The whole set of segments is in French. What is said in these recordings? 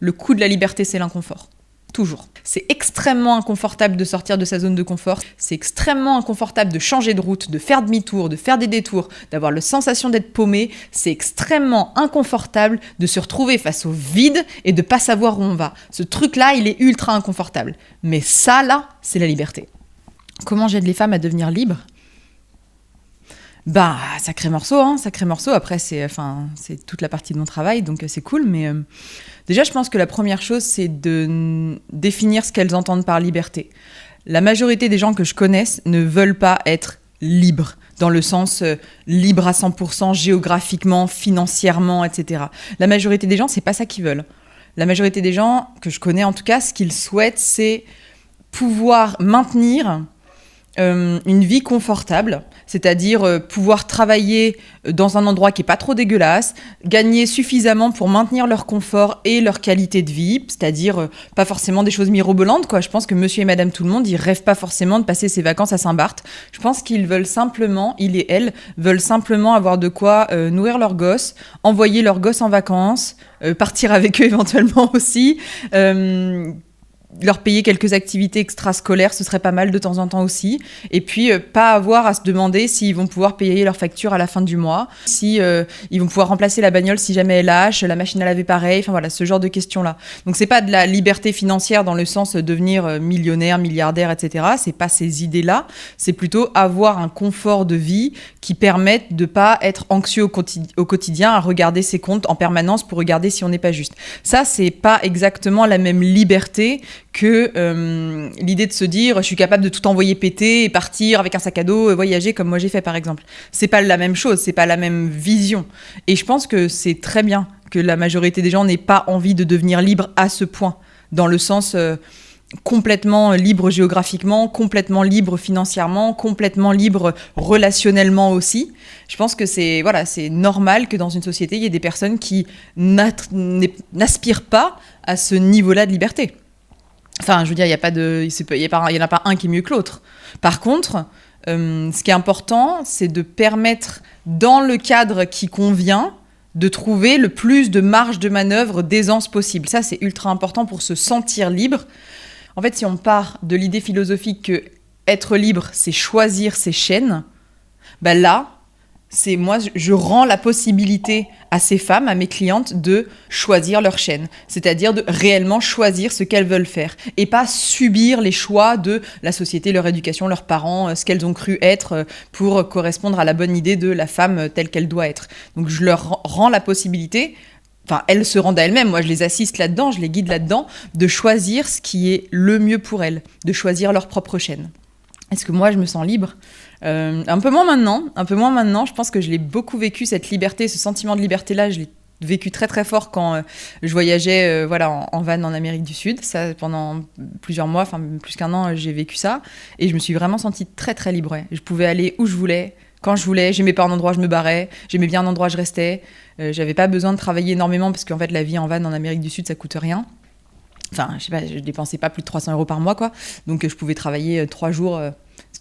Le coût de la liberté, c'est l'inconfort. Toujours. C'est extrêmement inconfortable de sortir de sa zone de confort. C'est extrêmement inconfortable de changer de route, de faire demi-tour, de faire des détours, d'avoir la sensation d'être paumé. C'est extrêmement inconfortable de se retrouver face au vide et de pas savoir où on va. Ce truc-là, il est ultra inconfortable. Mais ça, là, c'est la liberté. Comment j'aide les femmes à devenir libres ? Bah, sacré morceau, hein, sacré morceau. Après, c'est toute la partie de mon travail, donc c'est cool. Mais déjà, je pense que la première chose, c'est de définir ce qu'elles entendent par liberté. La majorité des gens que je connaisse ne veulent pas être libres, dans le sens libre à 100%, géographiquement, financièrement, etc. La majorité des gens, c'est pas ça qu'ils veulent. La majorité des gens que je connais, en tout cas, ce qu'ils souhaitent, c'est pouvoir maintenir une vie confortable, c'est-à-dire pouvoir travailler dans un endroit qui n'est pas trop dégueulasse, gagner suffisamment pour maintenir leur confort et leur qualité de vie, c'est-à-dire pas forcément des choses mirobolantes, quoi. Je pense que monsieur et madame tout le monde, ils rêvent pas forcément de passer ses vacances à Saint-Barth. Je pense qu'ils veulent simplement, ils et elles, veulent simplement avoir de quoi nourrir leurs gosses, envoyer leurs gosses en vacances, partir avec eux éventuellement aussi, leur payer quelques activités extrascolaires, ce serait pas mal de temps en temps aussi. Et puis, pas avoir à se demander s'ils vont pouvoir payer leurs factures à la fin du mois, si ils vont pouvoir remplacer la bagnole si jamais elle lâche, la machine à laver pareil, enfin voilà, ce genre de questions-là. Donc, c'est pas de la liberté financière dans le sens de devenir millionnaire, milliardaire, etc. C'est pas ces idées-là. C'est plutôt avoir un confort de vie qui permette de pas être anxieux au quotidien à regarder ses comptes en permanence pour regarder si on n'est pas juste. Ça, c'est pas exactement la même liberté que l'idée de se dire je suis capable de tout envoyer péter et partir avec un sac à dos et voyager comme moi j'ai fait par exemple. C'est pas la même chose, c'est pas la même vision. Et je pense que c'est très bien que la majorité des gens n'aient pas envie de devenir libre à ce point, dans le sens complètement libre géographiquement, complètement libre financièrement, complètement libre relationnellement aussi. Je pense que c'est normal que dans une société, il y ait des personnes qui n'aspirent pas à ce niveau-là de liberté. Enfin, je veux dire, il n'y en a pas un qui est mieux que l'autre. Par contre, ce qui est important, c'est de permettre, dans le cadre qui convient, de trouver le plus de marge de manœuvre, d'aisance possible. Ça, c'est ultra important pour se sentir libre. En fait, si on part de l'idée philosophique que être libre, c'est choisir ses chaînes, ben là, c'est moi, je rends la possibilité à ces femmes, à mes clientes, de choisir leur chaîne. C'est-à-dire de réellement choisir ce qu'elles veulent faire. Et pas subir les choix de la société, leur éducation, leurs parents, ce qu'elles ont cru être pour correspondre à la bonne idée de la femme telle qu'elle doit être. Donc je leur rends la possibilité, enfin elles se rendent à elles-mêmes, moi je les assiste là-dedans, je les guide là-dedans, de choisir ce qui est le mieux pour elles, de choisir leur propre chaîne. Est-ce que moi je me sens libre ? Un peu moins maintenant. Je pense que je l'ai beaucoup vécu, cette liberté, ce sentiment de liberté-là, je l'ai vécu très très fort quand je voyageais en van en Amérique du Sud. Ça, pendant plusieurs mois, enfin plus qu'un an, j'ai vécu ça. Et je me suis vraiment sentie très très libre. Ouais. Je pouvais aller où je voulais, quand je voulais. J'aimais pas un endroit, je me barrais. J'aimais bien un endroit, je restais. J'avais pas besoin de travailler énormément parce qu'en fait, la vie en van en Amérique du Sud, ça coûte rien. Enfin, je sais pas, je dépensais pas plus de 300 € par mois, quoi. Donc, je pouvais travailler 3 jours,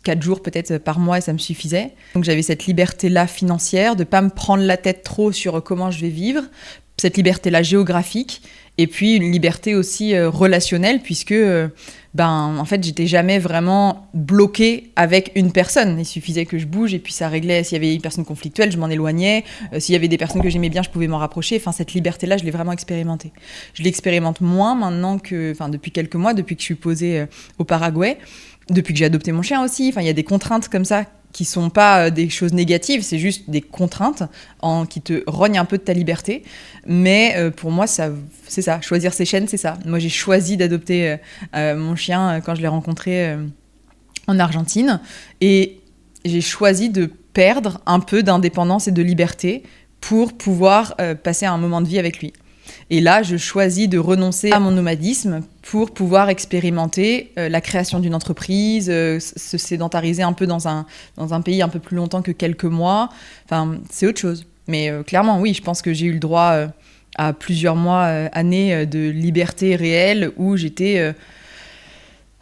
4 jours peut-être par mois et ça me suffisait. Donc, j'avais cette liberté-là financière, de pas me prendre la tête trop sur comment je vais vivre, cette liberté-là géographique, et puis une liberté aussi relationnelle, puisque en fait, j'étais jamais vraiment bloquée avec une personne. Il suffisait que je bouge et puis ça réglait. S'il y avait une personne conflictuelle, je m'en éloignais. S'il y avait des personnes que j'aimais bien, je pouvais m'en rapprocher. Enfin, cette liberté-là, je l'ai vraiment expérimentée. Je l'expérimente moins maintenant depuis quelques mois, depuis que je suis posée au Paraguay, depuis que j'ai adopté mon chien aussi. Enfin, il y a des contraintes comme ça qui sont pas des choses négatives, c'est juste des contraintes qui te rognent un peu de ta liberté. Mais pour moi, c'est ça. Choisir ses chaînes, c'est ça. Moi, j'ai choisi d'adopter mon chien quand je l'ai rencontré en Argentine. Et j'ai choisi de perdre un peu d'indépendance et de liberté pour pouvoir passer un moment de vie avec lui. Et là, je choisis de renoncer à mon nomadisme pour pouvoir expérimenter la création d'une entreprise, se sédentariser un peu dans un pays un peu plus longtemps que quelques mois. Enfin, c'est autre chose. Mais clairement, oui, je pense que j'ai eu le droit à plusieurs mois, années de liberté réelle où j'étais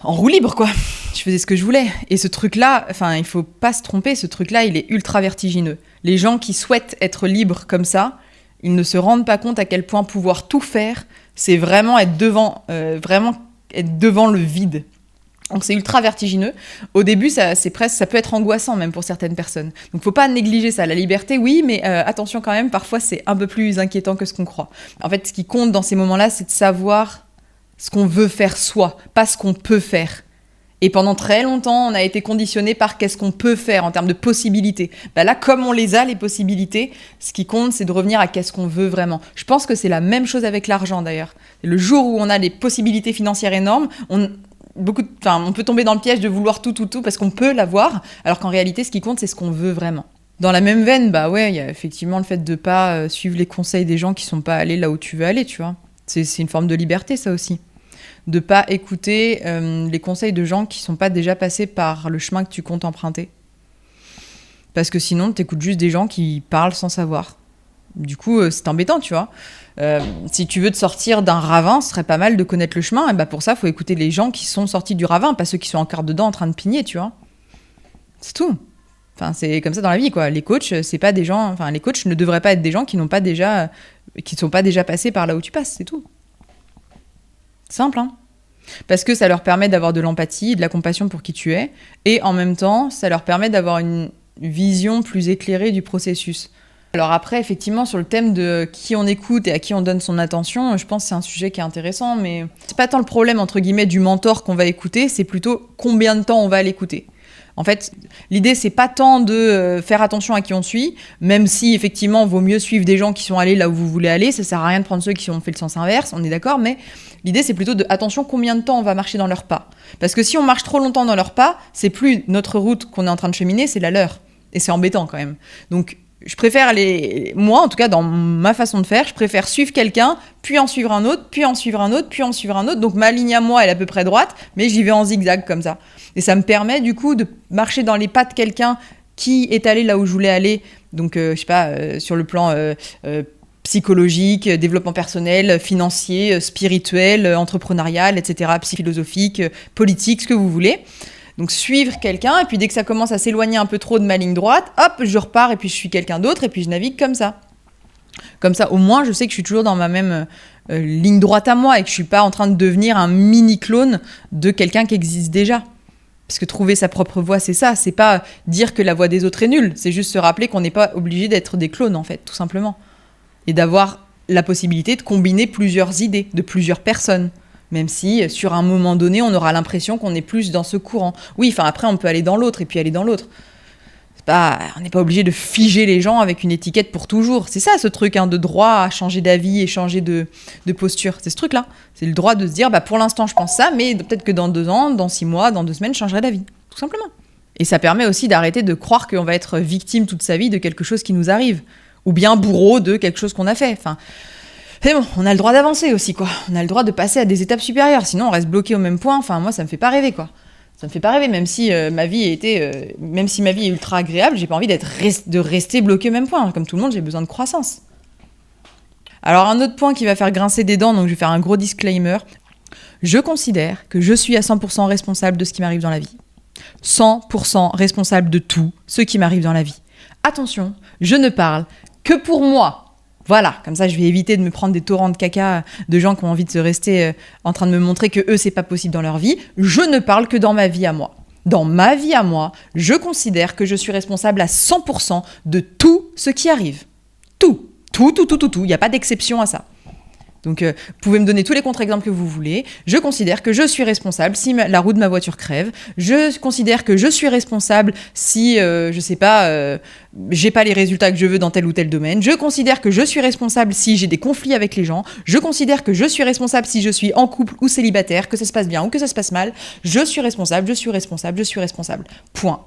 en roue libre, quoi. Je faisais ce que je voulais. Et ce truc-là, il faut pas se tromper, ce truc-là, il est ultra vertigineux. Les gens qui souhaitent être libres comme ça, ils ne se rendent pas compte à quel point pouvoir tout faire, C'est vraiment être devant le vide. Donc c'est ultra vertigineux. Au début, ça peut être angoissant même pour certaines personnes. Donc faut pas négliger ça. La liberté, oui, mais attention quand même, parfois c'est un peu plus inquiétant que ce qu'on croit. En fait, ce qui compte dans ces moments-là, c'est de savoir ce qu'on veut faire soi, pas ce qu'on peut faire. Et pendant très longtemps, on a été conditionné par qu'est-ce qu'on peut faire en termes de possibilités. Bah là, comme on les a, les possibilités, ce qui compte, c'est de revenir à qu'est-ce qu'on veut vraiment. Je pense que c'est la même chose avec l'argent, d'ailleurs. Le jour où on a des possibilités financières énormes, on peut tomber dans le piège de vouloir tout, parce qu'on peut l'avoir, alors qu'en réalité, ce qui compte, c'est ce qu'on veut vraiment. Dans la même veine, bah ouais, il y a effectivement le fait de pas suivre les conseils des gens qui sont pas allés là où tu veux aller, tu vois. C'est une forme de liberté, ça aussi. De pas écouter les conseils de gens qui sont pas déjà passés par le chemin que tu comptes emprunter. Parce que sinon, t'écoutes juste des gens qui parlent sans savoir. Du coup, c'est embêtant, tu vois. Si tu veux te sortir d'un ravin, ce serait pas mal de connaître le chemin. Et bah pour ça, il faut écouter les gens qui sont sortis du ravin, pas ceux qui sont encore dedans en train de pigner, tu vois. C'est tout. Enfin, c'est comme ça dans la vie, quoi. Les coachs, c'est pas des gens... Enfin, les coachs ne devraient pas être des gens qui sont pas déjà passés par là où tu passes, c'est tout. Simple, hein. Parce que ça leur permet d'avoir de l'empathie, de la compassion pour qui tu es, et en même temps, ça leur permet d'avoir une vision plus éclairée du processus. Alors après, effectivement, sur le thème de qui on écoute et à qui on donne son attention, je pense que c'est un sujet qui est intéressant, mais c'est pas tant le problème, entre guillemets, du mentor qu'on va écouter, c'est plutôt combien de temps on va l'écouter. En fait, l'idée, c'est pas tant de faire attention à qui on suit, même si, effectivement, il vaut mieux suivre des gens qui sont allés là où vous voulez aller, ça sert à rien de prendre ceux qui ont fait le sens inverse, on est d'accord, mais l'idée, c'est plutôt de, attention, combien de temps on va marcher dans leurs pas. Parce que si on marche trop longtemps dans leurs pas, c'est plus notre route qu'on est en train de cheminer, c'est la leur. Et c'est embêtant, quand même. Donc, je préfère moi, en tout cas, dans ma façon de faire, je préfère suivre quelqu'un, puis en suivre un autre, puis en suivre un autre, puis en suivre un autre. Donc, ma ligne à moi, elle est à peu près droite, mais j'y vais en zigzag, comme ça. Et ça me permet, du coup, de marcher dans les pas de quelqu'un qui est allé là où je voulais aller. Donc, je sais pas, sur le plan psychologique, développement personnel, financier, spirituel, entrepreneurial, etc., philosophique, politique, ce que vous voulez. Donc suivre quelqu'un, et puis dès que ça commence à s'éloigner un peu trop de ma ligne droite, hop, je repars, et puis je suis quelqu'un d'autre, et puis je navigue comme ça. Comme ça, au moins, je sais que je suis toujours dans ma même ligne droite à moi, et que je suis pas en train de devenir un mini-clone de quelqu'un qui existe déjà. Parce que trouver sa propre voie, c'est ça. C'est pas dire que la voie des autres est nulle, c'est juste se rappeler qu'on n'est pas obligé d'être des clones, en fait, tout simplement. Et d'avoir la possibilité de combiner plusieurs idées, de plusieurs personnes. Même si, sur un moment donné, on aura l'impression qu'on est plus dans ce courant. Oui, enfin après, on peut aller dans l'autre et puis aller dans l'autre. On n'est pas obligé de figer les gens avec une étiquette pour toujours. C'est ça, ce truc, hein, de droit à changer d'avis et changer de posture. C'est ce truc-là. C'est le droit de se dire, pour l'instant, je pense ça, mais peut-être que dans 2 ans, dans 6 mois, dans 2 semaines, je changerai d'avis. Tout simplement. Et ça permet aussi d'arrêter de croire qu'on va être victime toute sa vie de quelque chose qui nous arrive. Ou bien bourreau de quelque chose qu'on a fait. Enfin... C'est bon, on a le droit d'avancer aussi, quoi. On a le droit de passer à des étapes supérieures. Sinon, on reste bloqué au même point. Enfin, moi, ça me fait pas rêver, quoi. Ça me fait pas rêver, même si ma vie est ultra agréable, j'ai pas envie de rester bloqué au même point. Comme tout le monde, j'ai besoin de croissance. Alors, un autre point qui va faire grincer des dents, donc je vais faire un gros disclaimer. Je considère que je suis à 100% responsable de ce qui m'arrive dans la vie. 100% responsable de tout ce qui m'arrive dans la vie. Attention, je ne parle que pour moi. Voilà, comme ça je vais éviter de me prendre des torrents de caca de gens qui ont envie de se rester en train de me montrer que eux c'est pas possible dans leur vie. Je ne parle que dans ma vie à moi. Dans ma vie à moi, je considère que je suis responsable à 100% de tout ce qui arrive. Tout. Il n'y a pas d'exception à ça. Donc, vous pouvez me donner tous les contre-exemples que vous voulez. Je considère que je suis responsable si la roue de ma voiture crève. Je considère que je suis responsable si, je sais pas, j'ai pas les résultats que je veux dans tel ou tel domaine. Je considère que je suis responsable si j'ai des conflits avec les gens. Je considère que je suis responsable si je suis en couple ou célibataire, que ça se passe bien ou que ça se passe mal. Je suis responsable. Point.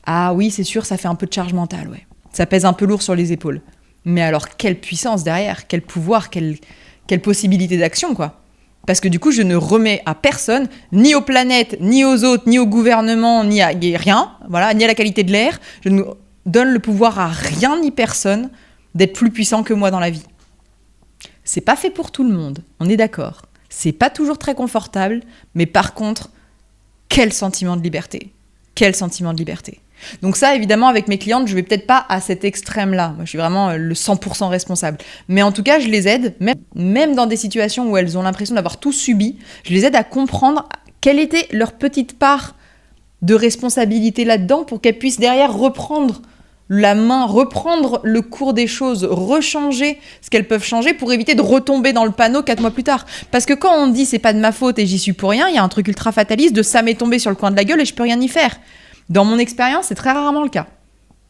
Ah oui, c'est sûr, ça fait un peu de charge mentale, ouais. Ça pèse un peu lourd sur les épaules. Mais alors, quelle puissance derrière, quel pouvoir, quelle possibilité d'action, quoi. Parce que du coup, je ne remets à personne, ni aux planètes, ni aux autres, ni au gouvernement, ni à rien, voilà, ni à la qualité de l'air. Je ne donne le pouvoir à rien ni personne d'être plus puissant que moi dans la vie. C'est pas fait pour tout le monde, on est d'accord. C'est pas toujours très confortable, mais par contre, quel sentiment de liberté. Quel sentiment de liberté. Donc ça, évidemment, avec mes clientes, je vais peut-être pas à cet extrême-là. Moi, je suis vraiment le 100% responsable. Mais en tout cas, je les aide, même dans des situations où elles ont l'impression d'avoir tout subi, je les aide à comprendre quelle était leur petite part de responsabilité là-dedans pour qu'elles puissent derrière reprendre la main, reprendre le cours des choses, rechanger ce qu'elles peuvent changer pour éviter de retomber dans le panneau 4 mois plus tard. Parce que quand on dit c'est pas de ma faute et j'y suis pour rien, il y a un truc ultra fataliste de ça m'est tombé sur le coin de la gueule et je peux rien y faire. Dans mon expérience, c'est très rarement le cas.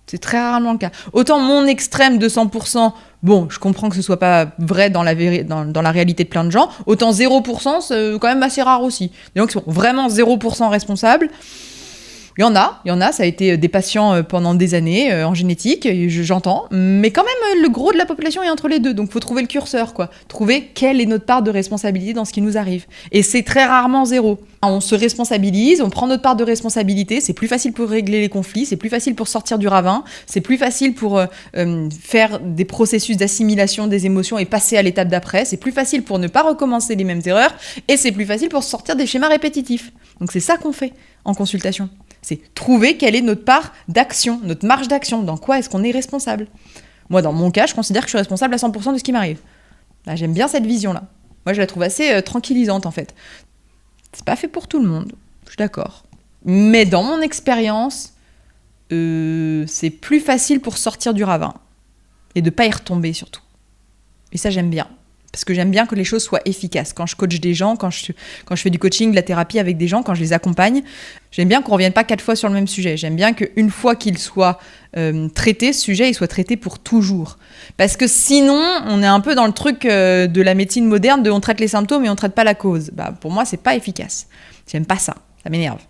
C'est très rarement le cas. Autant mon extrême de 100%, bon, je comprends que ce soit pas vrai dans la réalité de plein de gens, autant 0%, c'est quand même assez rare aussi. Des gens qui sont vraiment 0% responsables, il y en a, ça a été des patients pendant des années en génétique, j'entends, mais quand même le gros de la population est entre les deux, donc il faut trouver le curseur, quoi. Trouver quelle est notre part de responsabilité dans ce qui nous arrive. Et c'est très rarement 0. On se responsabilise, on prend notre part de responsabilité, c'est plus facile pour régler les conflits, c'est plus facile pour sortir du ravin, c'est plus facile pour faire des processus d'assimilation des émotions et passer à l'étape d'après, c'est plus facile pour ne pas recommencer les mêmes erreurs, et c'est plus facile pour sortir des schémas répétitifs. Donc c'est ça qu'on fait en consultation. C'est trouver quelle est notre part d'action, notre marge d'action, dans quoi est-ce qu'on est responsable. Moi, dans mon cas, je considère que je suis responsable à 100% de ce qui m'arrive. Là, j'aime bien cette vision-là. Moi, je la trouve assez tranquillisante, en fait. C'est pas fait pour tout le monde, je suis d'accord. Mais dans mon expérience, c'est plus facile pour sortir du ravin. Et de pas y retomber, surtout. Et ça, j'aime bien. Parce que j'aime bien que les choses soient efficaces. Quand je coach des gens, quand je fais du coaching, de la thérapie avec des gens, quand je les accompagne, j'aime bien qu'on ne revienne pas 4 fois sur le même sujet. J'aime bien qu'une fois qu'il soit traité, ce sujet, il soit traité pour toujours. Parce que sinon, on est un peu dans le truc de la médecine moderne, de on traite les symptômes et on ne traite pas la cause. Bah, pour moi, c'est pas efficace. J'aime pas ça. Ça m'énerve.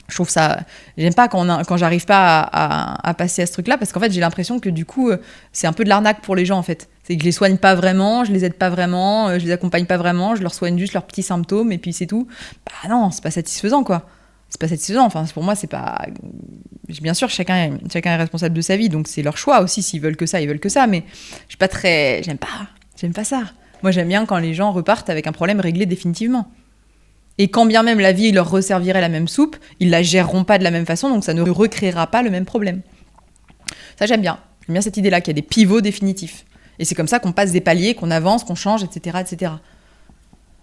Je trouve ça... J'aime pas quand j'arrive pas à passer à ce truc-là, parce qu'en fait, j'ai l'impression que du coup, c'est un peu de l'arnaque pour les gens, en fait. C'est que je les soigne pas vraiment, je les aide pas vraiment, je les accompagne pas vraiment, je leur soigne juste leurs petits symptômes, et puis c'est tout. Bah non, c'est pas satisfaisant, quoi. C'est pas satisfaisant. Enfin, pour moi, c'est pas... Bien sûr, chacun est responsable de sa vie, donc c'est leur choix aussi. S'ils veulent que ça, ils veulent que ça, mais je suis pas très... J'aime pas ça. Moi, j'aime bien quand les gens repartent avec un problème réglé définitivement. Et quand bien même la vie leur resservirait la même soupe, ils la géreront pas de la même façon, donc ça ne recréera pas le même problème. Ça, j'aime bien. J'aime bien cette idée-là, qu'il y a des pivots définitifs. Et c'est comme ça qu'on passe des paliers, qu'on avance, qu'on change, etc., etc.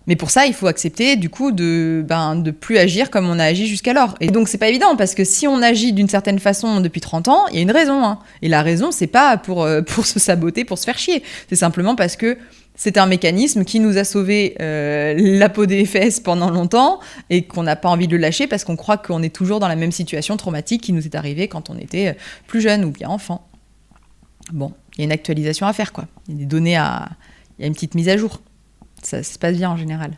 Mais pour ça, il faut accepter, du coup, de plus agir comme on a agi jusqu'alors. Et donc, c'est pas évident, parce que si on agit d'une certaine façon depuis 30 ans, il y a une raison. Hein. Et la raison, c'est pas pour se saboter, pour se faire chier. C'est simplement parce que c'est un mécanisme qui nous a sauvé la peau des fesses pendant longtemps et qu'on n'a pas envie de le lâcher parce qu'on croit qu'on est toujours dans la même situation traumatique qui nous est arrivée quand on était plus jeune ou bien enfant. Bon, il y a une actualisation à faire, quoi. Il y a des données il y a une petite mise à jour. Ça se passe bien en général.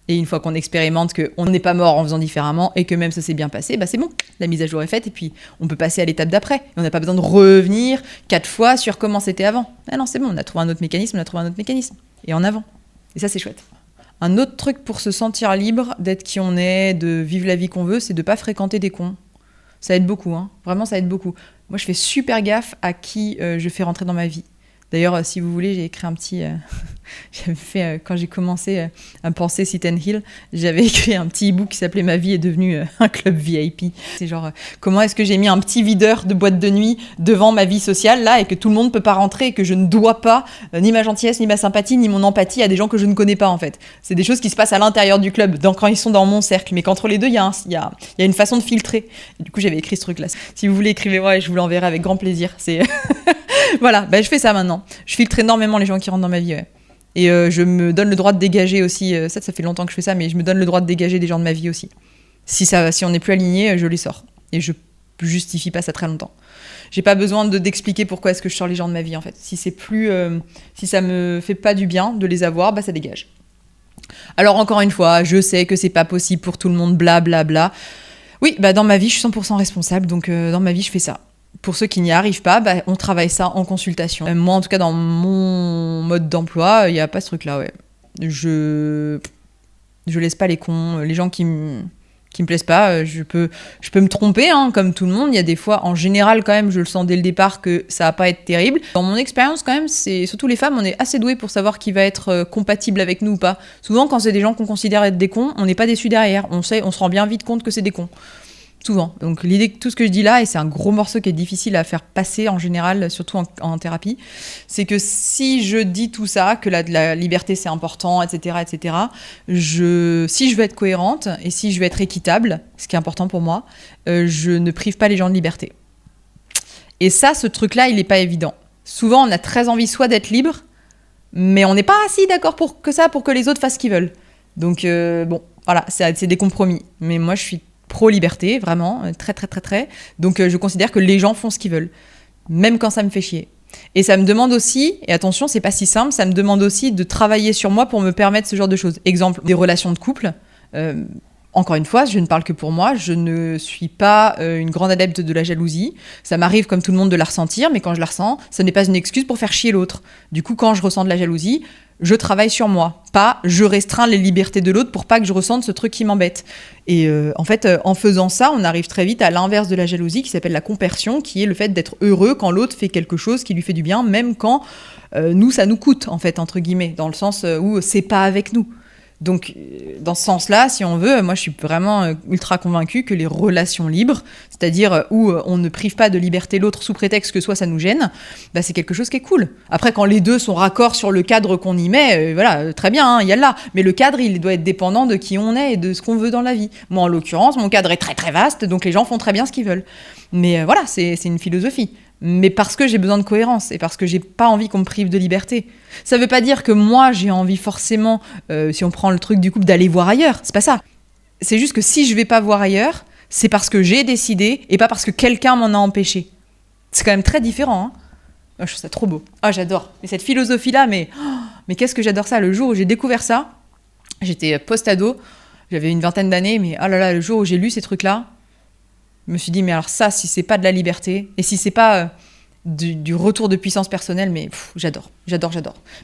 Et une fois qu'on expérimente qu'on n'est pas mort en faisant différemment et que même ça s'est bien passé, bah c'est bon, la mise à jour est faite et puis on peut passer à l'étape d'après. Et on n'a pas besoin de revenir 4 fois sur comment c'était avant. Ah non, c'est bon, on a trouvé un autre mécanisme, Et en avant. Et ça, c'est chouette. Un autre truc pour se sentir libre, d'être qui on est, de vivre la vie qu'on veut, c'est de ne pas fréquenter des cons. Ça aide beaucoup, hein. Vraiment, ça aide beaucoup. Moi, je fais super gaffe à qui je fais rentrer dans ma vie. D'ailleurs, si vous voulez, j'ai écrit un petit... j'avais fait, quand j'ai commencé à penser Sit and Heal, j'avais écrit un petit e-book qui s'appelait « Ma vie est devenue un club VIP ». C'est genre, comment est-ce que j'ai mis un petit videur de boîte de nuit devant ma vie sociale, là, et que tout le monde ne peut pas rentrer, et que je ne dois pas ni ma gentillesse, ni ma sympathie, ni mon empathie à des gens que je ne connais pas, en fait. C'est des choses qui se passent à l'intérieur du club, quand ils sont dans mon cercle, mais qu'entre les deux, il y a une façon de filtrer. Et du coup, j'avais écrit ce truc-là. Si vous voulez, écrivez-moi et je vous l'enverrai avec grand plaisir. C'est... Voilà, je fais ça maintenant. Je filtre énormément les gens qui rentrent dans ma vie, ouais. Et je me donne le droit de dégager aussi, ça fait longtemps que je fais ça, mais je me donne le droit de dégager des gens de ma vie aussi. Si on n'est plus aligné, je les sors. Et je justifie pas ça très longtemps. J'ai pas besoin d'expliquer pourquoi est-ce que je sors les gens de ma vie, en fait. Si ça me fait pas du bien de les avoir, ça dégage. Alors encore une fois, je sais que c'est pas possible pour tout le monde, blablabla. Oui, dans ma vie, je suis 100% responsable, donc dans ma vie, je fais ça. Pour ceux qui n'y arrivent pas, on travaille ça en consultation. Moi, en tout cas, dans mon mode d'emploi, il n'y a pas ce truc-là, ouais. Je laisse pas les cons, les gens qui me plaisent pas. Je peux me tromper, hein, comme tout le monde. Il y a des fois, en général, quand même, je le sens dès le départ que ça va pas être terrible. Dans mon expérience, quand même, c'est surtout les femmes, on est assez douées pour savoir qui va être compatible avec nous ou pas. Souvent, quand c'est des gens qu'on considère être des cons, on n'est pas déçus derrière. On se rend bien vite compte que c'est des cons. Souvent. Donc l'idée que tout ce que je dis là, et c'est un gros morceau qui est difficile à faire passer en général, surtout en thérapie, c'est que si je dis tout ça, que la liberté c'est important, etc., si je veux être cohérente et si je veux être équitable, ce qui est important pour moi, je ne prive pas les gens de liberté. Et ça, ce truc-là, il n'est pas évident. Souvent, on a très envie soit d'être libre, mais on n'est pas assez d'accord pour que les autres fassent ce qu'ils veulent. Donc bon, voilà, c'est des compromis. Mais moi, je suis pro-liberté, vraiment, très, très, très, très. Donc, je considère que les gens font ce qu'ils veulent, même quand ça me fait chier. Et ça me demande aussi, et attention, c'est pas si simple, ça me demande aussi de travailler sur moi pour me permettre ce genre de choses. Exemple, des relations de couple. Encore une fois, je ne parle que pour moi, je ne suis pas une grande adepte de la jalousie. Ça m'arrive comme tout le monde de la ressentir, mais quand je la ressens, ce n'est pas une excuse pour faire chier l'autre. Du coup, quand je ressens de la jalousie, je travaille sur moi, pas je restreins les libertés de l'autre pour pas que je ressente ce truc qui m'embête. Et en fait, en faisant ça, on arrive très vite à l'inverse de la jalousie qui s'appelle la compersion, qui est le fait d'être heureux quand l'autre fait quelque chose qui lui fait du bien, même quand nous, ça nous coûte, en fait, entre guillemets, dans le sens où c'est pas avec nous. Donc, dans ce sens-là, si on veut, moi je suis vraiment ultra convaincue que les relations libres, c'est-à-dire où on ne prive pas de liberté l'autre sous prétexte que soit ça nous gêne, bah c'est quelque chose qui est cool. Après, quand les deux sont raccords sur le cadre qu'on y met, voilà, très bien, il y a là. Mais le cadre, il doit être dépendant de qui on est et de ce qu'on veut dans la vie. Moi, en l'occurrence, mon cadre est très très vaste, donc les gens font très bien ce qu'ils veulent. Mais voilà, c'est une philosophie. Mais parce que j'ai besoin de cohérence et parce que j'ai pas envie qu'on me prive de liberté. Ça veut pas dire que moi j'ai envie forcément, si on prend le truc du couple, d'aller voir ailleurs. C'est pas ça. C'est juste que si je vais pas voir ailleurs, c'est parce que j'ai décidé et pas parce que quelqu'un m'en a empêché. C'est quand même très différent. Hein. Je trouve ça trop beau. Ah, j'adore. Mais cette philosophie-là, mais qu'est-ce que j'adore ça. Le jour où j'ai découvert ça, j'étais post-ado, j'avais une vingtaine d'années, mais oh là là, le jour où j'ai lu ces trucs-là, je me suis dit, mais alors ça, si c'est pas de la liberté, et si c'est pas du retour de puissance personnelle, mais j'adore.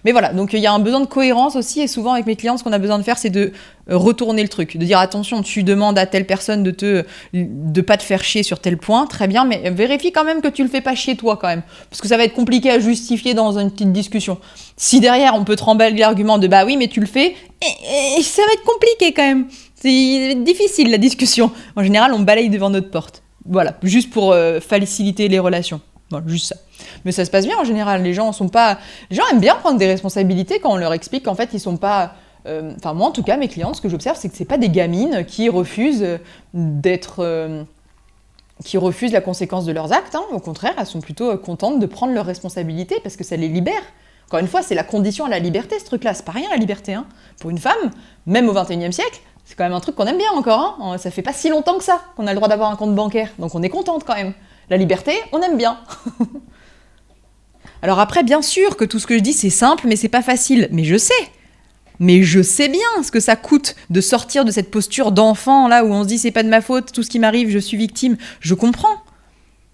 Mais voilà, donc il y a un besoin de cohérence aussi, et souvent avec mes clients, ce qu'on a besoin de faire, c'est de retourner le truc, de dire, attention, tu demandes à telle personne de pas te faire chier sur tel point, très bien, mais vérifie quand même que tu le fais pas chier toi quand même, parce que ça va être compliqué à justifier dans une petite discussion. Si derrière, on peut te remballer l'argument de, bah oui, mais tu le fais, et ça va être compliqué quand même. C'est difficile la discussion. En général, on balaye devant notre porte. Voilà, juste pour faciliter les relations. Voilà, juste ça. Mais ça se passe bien en général. Les gens aiment bien prendre des responsabilités quand on leur explique qu'en fait, ils sont pas. Enfin, moi en tout cas, mes clientes, ce que j'observe, c'est que c'est pas des gamines qui refusent qui refusent la conséquence de leurs actes. Hein. Au contraire, elles sont plutôt contentes de prendre leurs responsabilités parce que ça les libère. Encore une fois, c'est la condition à la liberté, ce truc-là. C'est pas rien la liberté. Hein. Pour une femme, même au XXIe siècle, c'est quand même un truc qu'on aime bien encore. Hein. Ça fait pas si longtemps que ça qu'on a le droit d'avoir un compte bancaire. Donc on est contente quand même. La liberté, on aime bien. Alors après, bien sûr que tout ce que je dis, c'est simple, mais c'est pas facile. Mais je sais bien ce que ça coûte de sortir de cette posture d'enfant, là, où on se dit, c'est pas de ma faute, tout ce qui m'arrive, je suis victime. Je comprends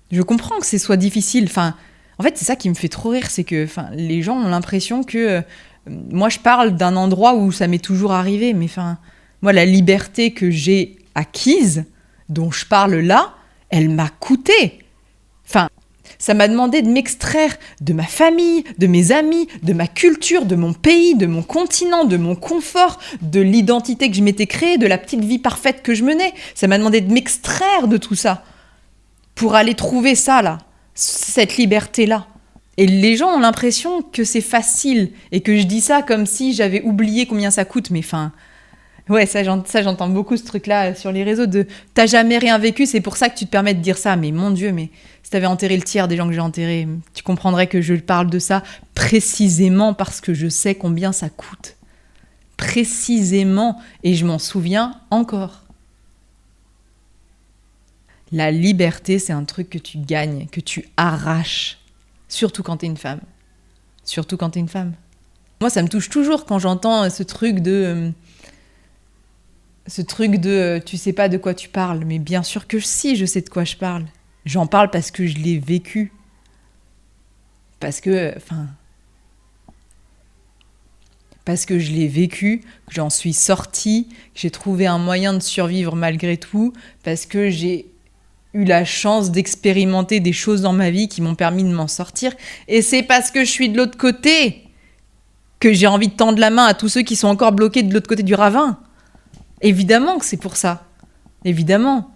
que ce soit difficile. Enfin, en fait, c'est ça qui me fait trop rire, c'est que les gens ont l'impression que... moi, je parle d'un endroit où ça m'est toujours arrivé, mais moi, la liberté que j'ai acquise, dont je parle là, elle m'a coûté. Ça m'a demandé de m'extraire de ma famille, de mes amis, de ma culture, de mon pays, de mon continent, de mon confort, de l'identité que je m'étais créée, de la petite vie parfaite que je menais. Ça m'a demandé de m'extraire de tout ça pour aller trouver ça, là, cette liberté-là. Et les gens ont l'impression que c'est facile et que je dis ça comme si j'avais oublié combien ça coûte, mais ouais, ça j'entends beaucoup ce truc-là sur les réseaux de « t'as jamais rien vécu, c'est pour ça que tu te permets de dire ça ». Mais mon Dieu, mais si t'avais enterré le tiers des gens que j'ai enterrés, tu comprendrais que je parle de ça précisément parce que je sais combien ça coûte. Précisément, et je m'en souviens encore. La liberté, c'est un truc que tu gagnes, que tu arraches, surtout quand t'es une femme. Moi, ça me touche toujours quand j'entends ce truc de tu sais pas de quoi tu parles, mais bien sûr que si, je sais de quoi je parle. J'en parle parce que je l'ai vécu. Parce que je l'ai vécu, que j'en suis sortie, que j'ai trouvé un moyen de survivre malgré tout, parce que j'ai eu la chance d'expérimenter des choses dans ma vie qui m'ont permis de m'en sortir. Et c'est parce que je suis de l'autre côté que j'ai envie de tendre la main à tous ceux qui sont encore bloqués de l'autre côté du ravin. Évidemment que c'est pour ça. Évidemment.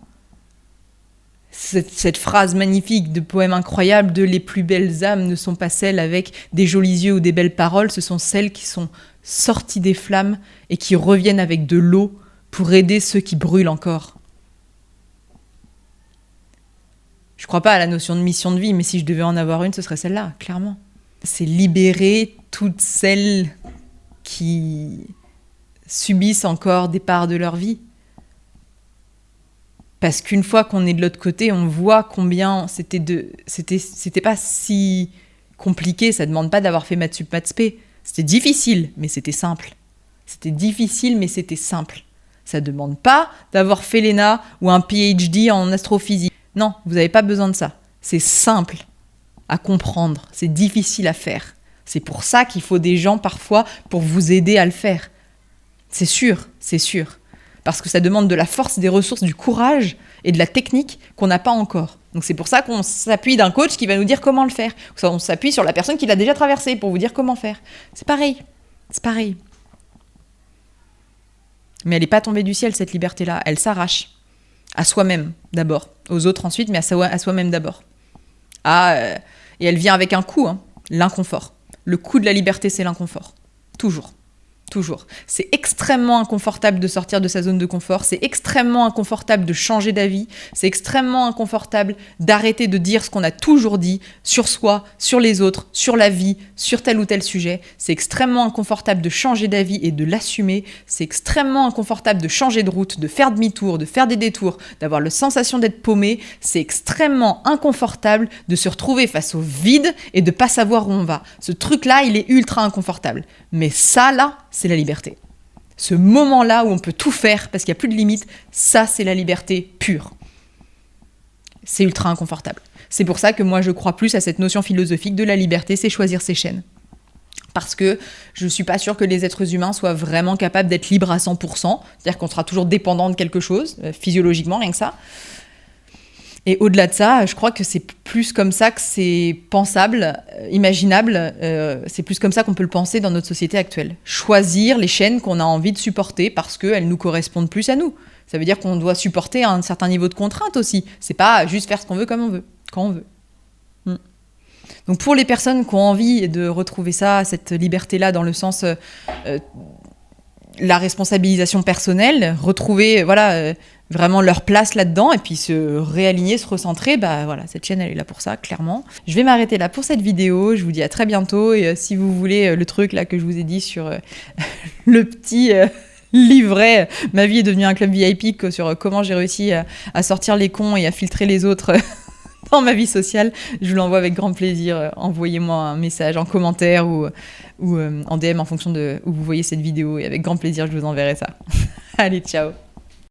cette phrase magnifique de poème incroyable de les plus belles âmes ne sont pas celles avec des jolis yeux ou des belles paroles, ce sont celles qui sont sorties des flammes et qui reviennent avec de l'eau pour aider ceux qui brûlent encore. Je crois pas à la notion de mission de vie, mais si je devais en avoir une, ce serait celle-là, clairement. C'est libérer toutes celles qui subissent encore des parts de leur vie. Parce qu'une fois qu'on est de l'autre côté, on voit combien c'était pas si compliqué, ça demande pas d'avoir fait maths sup, maths spé. C'était difficile, mais c'était simple. C'était difficile, mais c'était simple. Ça demande pas d'avoir fait l'ENA ou un PhD en astrophysique. Non, vous n'avez pas besoin de ça. C'est simple à comprendre, c'est difficile à faire. C'est pour ça qu'il faut des gens parfois pour vous aider à le faire. C'est sûr, c'est sûr. Parce que ça demande de la force, des ressources, du courage et de la technique qu'on n'a pas encore. Donc c'est pour ça qu'on s'appuie d'un coach qui va nous dire comment le faire. On s'appuie sur la personne qui l'a déjà traversé pour vous dire comment faire. C'est pareil, c'est pareil. Mais elle n'est pas tombée du ciel, cette liberté-là. Elle s'arrache. À soi-même, d'abord. Aux autres ensuite, mais à soi-même d'abord. Et elle vient avec un coût, l'inconfort. Le coût de la liberté, c'est l'inconfort. Toujours. Toujours. C'est extrêmement inconfortable de sortir de sa zone de confort, c'est extrêmement inconfortable de changer d'avis, c'est extrêmement inconfortable d'arrêter de dire ce qu'on a toujours dit sur soi, sur les autres, sur la vie, sur tel ou tel sujet. C'est extrêmement inconfortable de changer d'avis et de l'assumer. C'est extrêmement inconfortable de changer de route, de faire demi-tour, de faire des détours, d'avoir la sensation d'être paumé. C'est extrêmement inconfortable de se retrouver face au vide et de pas savoir où on va. Ce truc-là, il est ultra inconfortable. Mais ça, là, c'est la liberté. Ce moment-là où on peut tout faire parce qu'il n'y a plus de limites, ça, c'est la liberté pure. C'est ultra inconfortable. C'est pour ça que moi, je crois plus à cette notion philosophique de la liberté, c'est choisir ses chaînes. Parce que je ne suis pas sûre que les êtres humains soient vraiment capables d'être libres à 100%, c'est-à-dire qu'on sera toujours dépendant de quelque chose, physiologiquement, rien que ça. Et au-delà de ça, je crois que c'est plus comme ça que c'est pensable, imaginable, c'est plus comme ça qu'on peut le penser dans notre société actuelle. Choisir les chaînes qu'on a envie de supporter parce qu'elles nous correspondent plus à nous. Ça veut dire qu'on doit supporter un certain niveau de contrainte aussi. C'est pas juste faire ce qu'on veut comme on veut, quand on veut. Donc pour les personnes qui ont envie de retrouver ça, cette liberté-là, dans le sens la responsabilisation personnelle, retrouver vraiment leur place là-dedans et puis se réaligner, se recentrer, cette chaîne elle est là pour ça, clairement. Je vais m'arrêter là pour cette vidéo, je vous dis à très bientôt et si vous voulez le truc là que je vous ai dit sur le petit livret « Ma vie est devenue un club VIP » sur comment j'ai réussi à sortir les cons et à filtrer les autres dans ma vie sociale, je vous l'envoie avec grand plaisir. Envoyez-moi un message en commentaire ou en DM en fonction de où vous voyez cette vidéo et avec grand plaisir je vous enverrai ça. Allez, ciao.